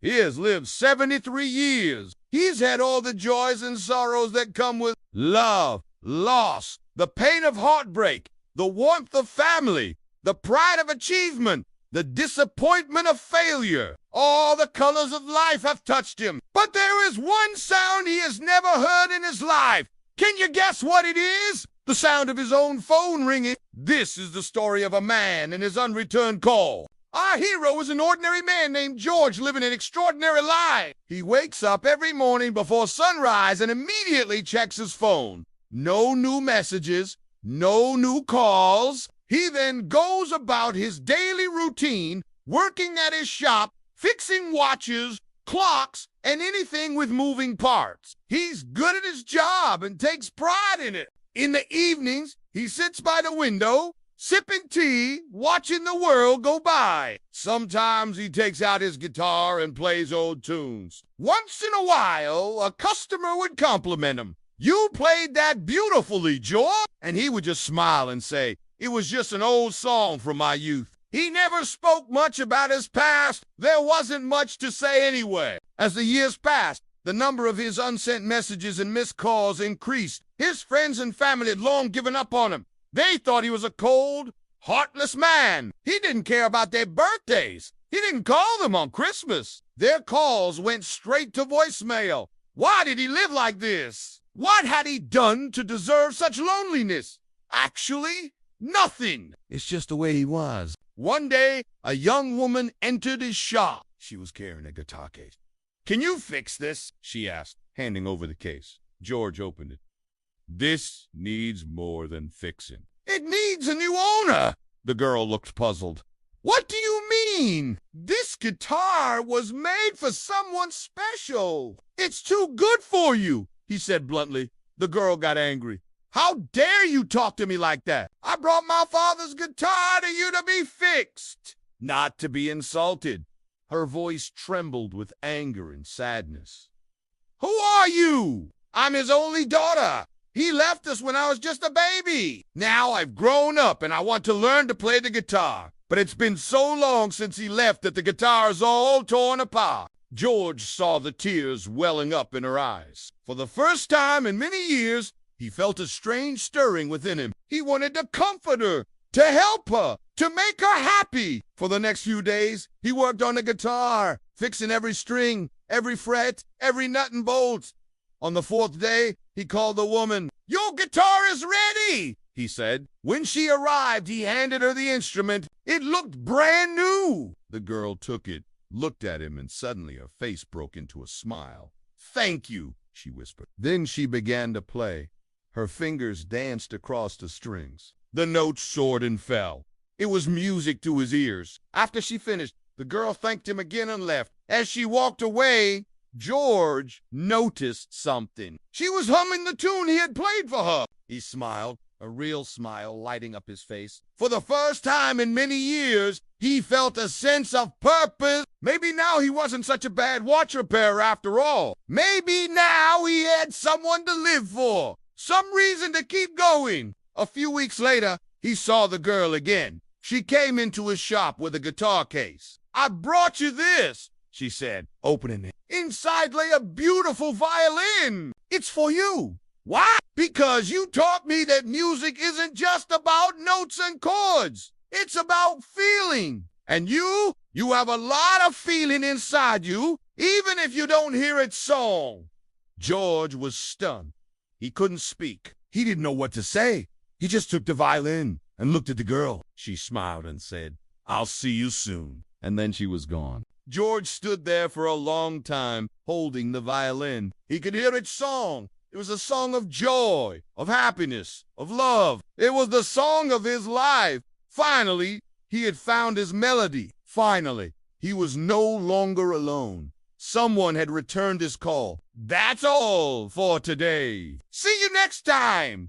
He has lived 73 years. He's had all the joys and sorrows that come with love, loss, the pain of heartbreak, the warmth of family, the pride of achievement, the disappointment of failure. All the colors of life have touched him. But there is one sound he has never heard in his life. Can you guess what it is? The sound of his own phone ringing. This is the story of a man and his unreturned call. Our hero is an ordinary man named George living an extraordinary life. He wakes up every morning before sunrise and immediately checks his phone. No new messages, no new calls. He then goes about his daily routine, working at his shop, fixing watches, clocks, and anything with moving parts. He's good at his job and takes pride in it. In the evenings, he sits by the window, sipping tea, watching the world go by. Sometimes he takes out his guitar and plays old tunes. Once in a while, a customer would compliment him. "You played that beautifully, George." And he would just smile and say, "It was just an old song from my youth." He never spoke much about his past. There wasn't much to say anyway. As the years passed, the number of his unsent messages and missed calls increased. His friends and family had long given up on him. They thought he was a cold, heartless man. He didn't care about their birthdays. He didn't call them on Christmas. Their calls went straight to voicemail. Why did he live like this? What had he done to deserve such loneliness? Actually, nothing. It's just the way he was. One day, a young woman entered his shop. She was carrying a guitar case. "Can you fix this?" she asked, handing over the case. George opened it. "This needs more than fixing." "It needs a new owner." The girl looked puzzled. "What do you mean? This guitar was made for someone special. It's too good for you," he said bluntly. The girl got angry. "How dare you talk to me like that? I brought my father's guitar to you to be fixed, not to be insulted." Her voice trembled with anger and sadness. "Who are you?" "I'm his only daughter. He left us when I was just a baby. Now I've grown up and I want to learn to play the guitar. But it's been so long since he left that the guitar is all torn apart." George saw the tears welling up in her eyes. For the first time in many years, he felt a strange stirring within him. He wanted to comfort her, to help her, to make her happy. For the next few days, he worked on the guitar, fixing every string, every fret, every nut and bolt. On the fourth day, he called the woman. "Your guitar is ready," he said. When she arrived, he handed her the instrument. It looked brand new. The girl took it, looked at him, and suddenly her face broke into a smile. "Thank you," she whispered. Then she began to play. Her fingers danced across the strings. The notes soared and fell. It was music to his ears. After she finished, the girl thanked him again and left. As she walked away, George noticed something. She was humming the tune he had played for her. He smiled, a real smile lighting up his face. For the first time in many years, he felt a sense of purpose. Maybe now he wasn't such a bad watch repairer after all. Maybe now he had someone to live for, some reason to keep going. A few weeks later, he saw the girl again. She came into his shop with a guitar case. "I brought you this," she said, opening it. Inside lay a beautiful violin. "It's for you." "Why?" "Because you taught me that music isn't just about notes and chords. It's about feeling. And you have a lot of feeling inside you, even if you don't hear it sung." George was stunned. He couldn't speak. He didn't know what to say. He just took the violin and looked at the girl. She smiled and said, "I'll see you soon." And then she was gone. George stood there for a long time, holding the violin. He could hear its song. It was a song of joy, of happiness, of love. It was the song of his life. Finally, he had found his melody. Finally, he was no longer alone. Someone had returned his call. That's all for today. See you next time.